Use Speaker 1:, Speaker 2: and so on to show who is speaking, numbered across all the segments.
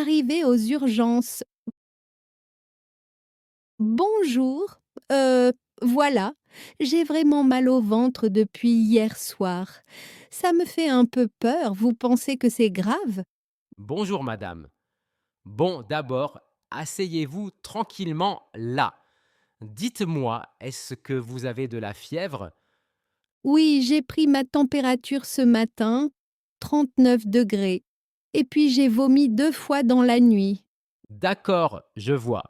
Speaker 1: arriver aux urgences. Bonjour. Voilà, j'ai vraiment mal au ventre depuis hier soir. Ça me fait un peu peur, vous pensez que c'est grave?
Speaker 2: Bonjour madame. Bon, d'abord, asseyez-vous tranquillement là. Dites-moi, est-ce que vous avez de la fièvre?
Speaker 1: Oui, j'ai pris ma température ce matin, 39 degrés. Et puis j'ai vomi 2 fois dans la nuit.
Speaker 2: D'accord, je vois.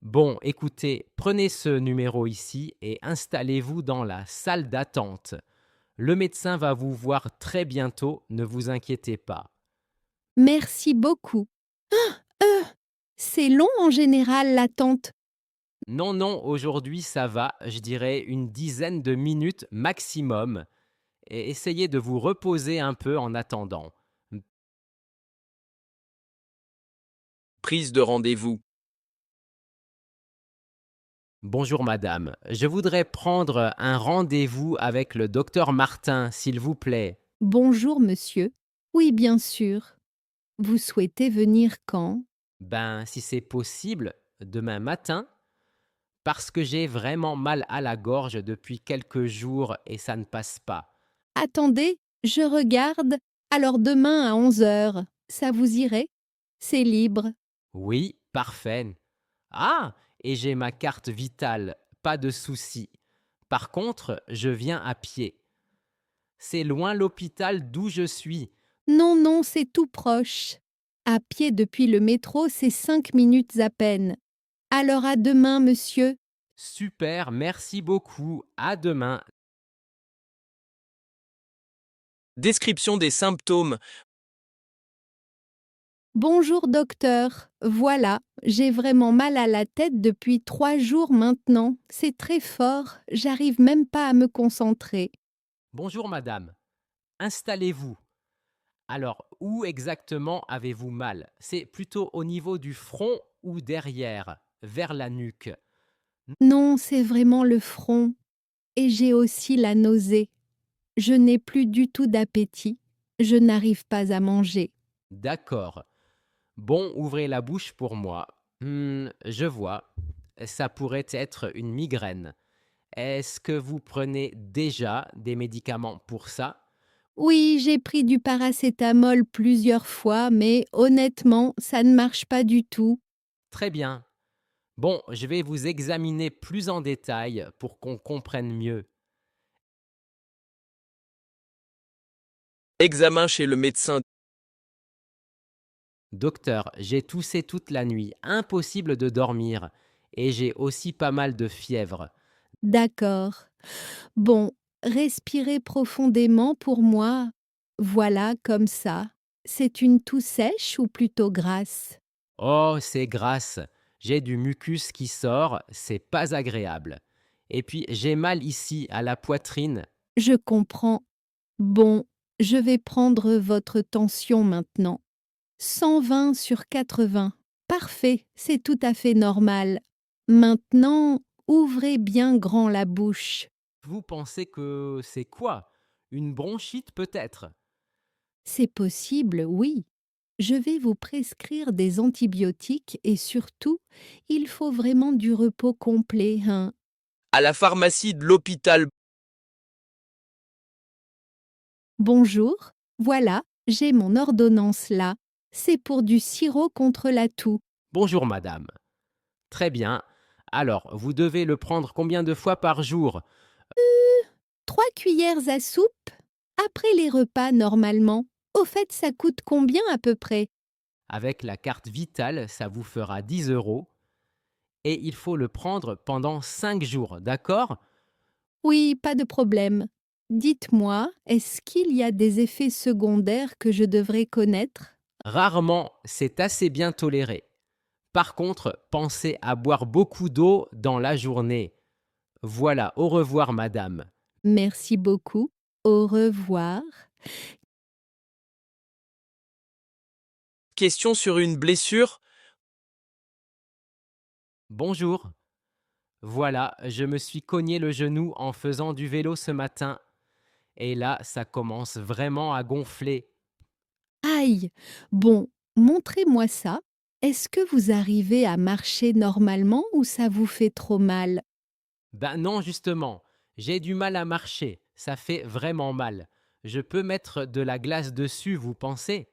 Speaker 2: Bon, écoutez, prenez ce numéro ici et installez-vous dans la salle d'attente. Le médecin va vous voir très bientôt, ne vous inquiétez pas.
Speaker 1: Merci beaucoup. Euh, c'est long en général l'attente.
Speaker 2: Non, non, aujourd'hui ça va, je dirais une dizaine de minutes maximum. Et essayez de vous reposer un peu en attendant.
Speaker 3: Prise de rendez-vous.
Speaker 2: Bonjour madame, je voudrais prendre un rendez-vous avec le docteur Martin, s'il vous plaît.
Speaker 1: Bonjour monsieur. Oui, bien sûr. Vous souhaitez venir quand?
Speaker 2: Ben, si c'est possible, demain matin, parce que j'ai vraiment mal à la gorge depuis quelques jours et ça ne passe pas.
Speaker 1: Attendez, je regarde. Alors demain à 11 heures, ça vous irait? C'est libre.
Speaker 2: Oui, parfait. Ah, et j'ai ma carte vitale, pas de souci. Par contre, je viens à pied. C'est loin l'hôpital d'où je suis.
Speaker 1: Non, non, c'est tout proche. À pied depuis le métro, c'est 5 minutes à peine. Alors à demain, monsieur.
Speaker 2: Super, merci beaucoup. À demain.
Speaker 3: Description des symptômes.
Speaker 1: Bonjour docteur. Voilà, j'ai vraiment mal à la tête depuis 3 jours maintenant. C'est très fort, j'arrive même pas à me concentrer.
Speaker 2: Bonjour madame. Installez-vous. Alors, où exactement avez-vous mal? C'est plutôt au niveau du front ou derrière, vers la nuque?
Speaker 1: Non, c'est vraiment le front. Et j'ai aussi la nausée. Je n'ai plus du tout d'appétit. Je n'arrive pas à manger.
Speaker 2: D'accord. Bon, ouvrez la bouche pour moi. Je vois. Ça pourrait être une migraine. Est-ce que vous prenez déjà des médicaments pour ça?
Speaker 1: Oui, j'ai pris du paracétamol plusieurs fois, mais honnêtement, ça ne marche pas du tout.
Speaker 2: Très bien. Bon, je vais vous examiner plus en détail pour qu'on comprenne mieux.
Speaker 3: Examen chez le médecin.
Speaker 2: Docteur, j'ai toussé toute la nuit, impossible de dormir, et j'ai aussi pas mal de fièvre.
Speaker 1: D'accord. Bon, respirez profondément pour moi. Voilà, comme ça. C'est une toux sèche ou plutôt grasse?
Speaker 2: Oh, c'est grasse. J'ai du mucus qui sort, c'est pas agréable. Et puis j'ai mal ici à la poitrine.
Speaker 1: Je comprends. Bon, je vais prendre votre tension maintenant. 120 sur 80. Parfait, c'est tout à fait normal. Maintenant, ouvrez bien grand la bouche.
Speaker 2: Vous pensez que c'est quoi? Une bronchite peut-être?
Speaker 1: C'est possible, oui. Je vais vous prescrire des antibiotiques et surtout, il faut vraiment du repos complet, hein.
Speaker 3: À la pharmacie de l'hôpital.
Speaker 1: Bonjour, voilà, j'ai mon ordonnance là. C'est pour du sirop contre la toux.
Speaker 2: Bonjour madame. Très bien. Alors, vous devez le prendre combien de fois par jour?
Speaker 1: 3 cuillères à soupe après les repas normalement. Au fait, ça coûte combien à peu près?
Speaker 2: Avec la carte vitale, ça vous fera 10 euros. Et il faut le prendre pendant 5 jours, d'accord?
Speaker 1: Oui, pas de problème. Dites-moi, est-ce qu'il y a des effets secondaires que je devrais connaître?
Speaker 2: Rarement, c'est assez bien toléré. Par contre, pensez à boire beaucoup d'eau dans la journée. Voilà, au revoir madame.
Speaker 1: Merci beaucoup. Au revoir.
Speaker 3: Question sur une blessure.
Speaker 2: Bonjour. Voilà, je me suis cogné le genou en faisant du vélo ce matin. Et là, ça commence vraiment à gonfler.
Speaker 1: Aïe! Bon, Montrez-moi ça. Est-ce que vous arrivez à marcher normalement ou ça vous fait trop mal?
Speaker 2: Ben non, justement, j'ai du mal à marcher, ça fait vraiment mal. Je peux mettre de la glace dessus, vous pensez?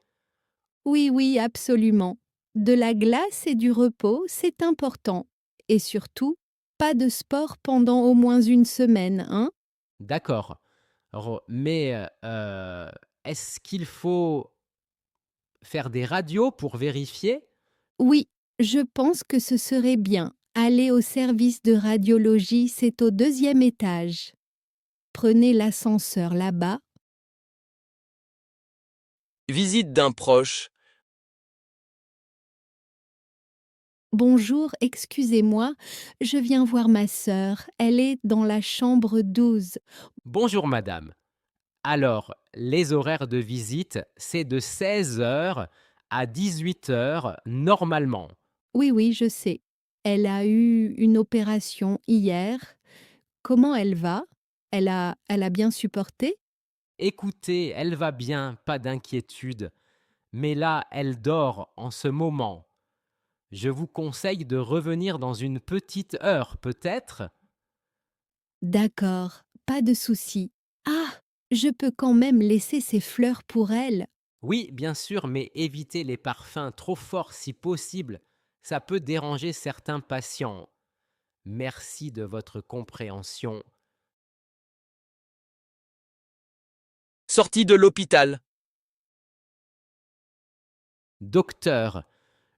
Speaker 1: Oui, oui, absolument. De la glace et du repos, c'est important. Et surtout, pas de sport pendant au moins une semaine, hein?
Speaker 2: D'accord. Mais est-ce qu'il faut faire des radios pour vérifier?
Speaker 1: Oui, je pense que ce serait bien. Aller au service de radiologie, c'est au deuxième étage. Prenez l'ascenseur là-bas.
Speaker 3: Visite d'un proche.
Speaker 1: Bonjour, excusez-moi, je viens voir ma sœur. Elle est dans la chambre 12.
Speaker 2: Bonjour madame. Alors, les horaires de visite, c'est de 16 heures à 18 heures normalement.
Speaker 1: Oui, oui, je sais. Elle a eu une opération hier. Comment elle va? Elle a bien supporté?
Speaker 2: Écoutez, elle va bien, pas d'inquiétude, mais là, elle dort en ce moment. Je vous conseille de revenir dans une petite heure, peut-être?
Speaker 1: D'accord, pas de souci. Ah, je peux quand même laisser ces fleurs pour elle.
Speaker 2: Oui, bien sûr, mais évitez les parfums trop forts si possible. Ça peut déranger certains patients. Merci de votre compréhension.
Speaker 3: Sortie de l'hôpital.
Speaker 2: Docteur,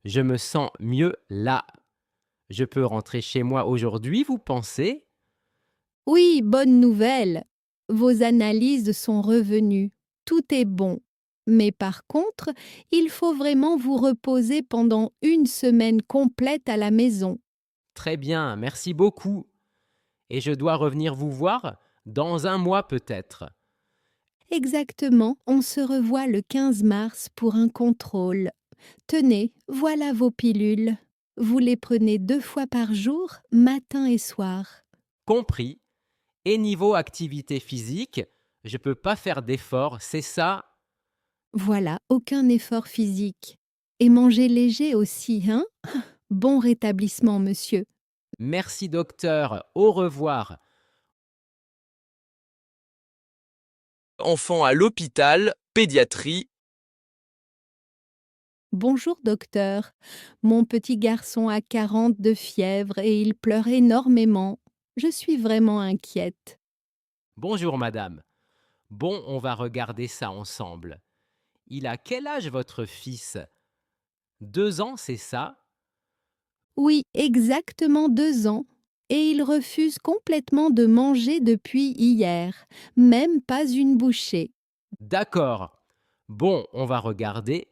Speaker 2: je me sens mieux là. Je peux rentrer chez moi aujourd'hui, vous pensez?
Speaker 1: Oui, bonne nouvelle. Vos analyses sont revenues. Tout est bon. Mais par contre, il faut vraiment vous reposer pendant une semaine complète à la maison.
Speaker 2: Très bien, merci beaucoup. Et je dois revenir vous voir dans un mois peut-être.
Speaker 1: Exactement, on se revoit le 15 mars pour un contrôle. Tenez, voilà vos pilules. Vous les prenez 2 fois par jour, matin et soir.
Speaker 2: Compris. Et niveau activité physique, je peux pas faire d'efforts, c'est ça?
Speaker 1: Voilà, aucun effort physique. Et mangez léger aussi, hein? Bon rétablissement, monsieur.
Speaker 2: Merci docteur, au revoir.
Speaker 3: Enfant à l'hôpital, pédiatrie.
Speaker 1: Bonjour, docteur. Mon petit garçon a 40 de fièvre et il pleure énormément. Je suis vraiment inquiète.
Speaker 2: Bonjour madame. Bon, on va regarder ça ensemble. Il a quel âge votre fils? 2 ans, c'est ça?
Speaker 1: Oui, exactement 2 ans. Et il refuse complètement de manger depuis hier, même pas une bouchée.
Speaker 2: D'accord. Bon, on va regarder.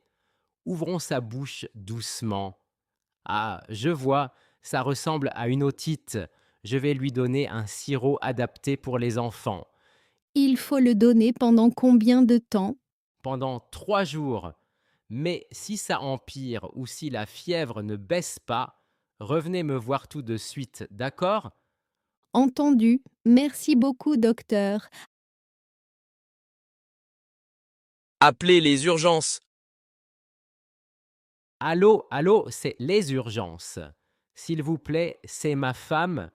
Speaker 2: Ouvrons sa bouche doucement. Ah, je vois, ça ressemble à une otite. Je vais lui donner un sirop adapté pour les enfants.
Speaker 1: Il faut le donner pendant combien de temps?
Speaker 2: Pendant 3 jours. Mais si ça empire ou si la fièvre ne baisse pas, revenez me voir tout de suite, d'accord?
Speaker 1: Entendu. Merci beaucoup, docteur.
Speaker 3: Appelez les urgences.
Speaker 2: Allô, allô, c'est les urgences. S'il vous plaît, c'est ma femme.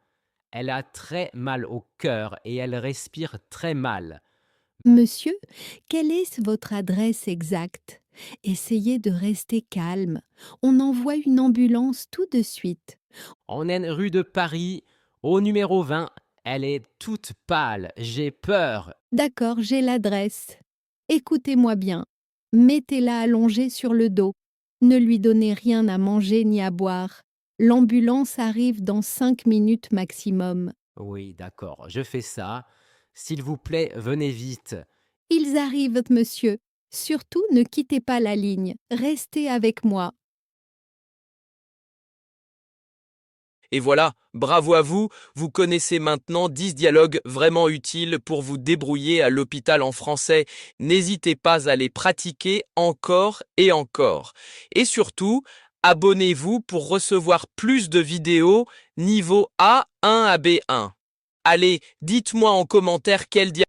Speaker 2: Elle a très mal au cœur et elle respire très mal.
Speaker 1: Monsieur, quelle est votre adresse exacte? Essayez de rester calme. On envoie une ambulance tout de suite.
Speaker 2: On est rue de Paris, au numéro 20. Elle est toute pâle, j'ai peur.
Speaker 1: D'accord, j'ai l'adresse. Écoutez-moi bien. Mettez-la allongée sur le dos. Ne lui donnez rien à manger ni à boire. L'ambulance arrive dans 5 minutes maximum.
Speaker 2: Oui, d'accord, je fais ça. S'il vous plaît, venez vite.
Speaker 1: Ils arrivent, monsieur. Surtout, ne quittez pas la ligne. Restez avec moi.
Speaker 3: Et voilà, bravo à vous, vous connaissez maintenant 10 dialogues vraiment utiles pour vous débrouiller à l'hôpital en français. N'hésitez pas à les pratiquer encore et encore. Et surtout, abonnez-vous pour recevoir plus de vidéos niveau A1 à B1. Allez, dites-moi en commentaire quel dialogue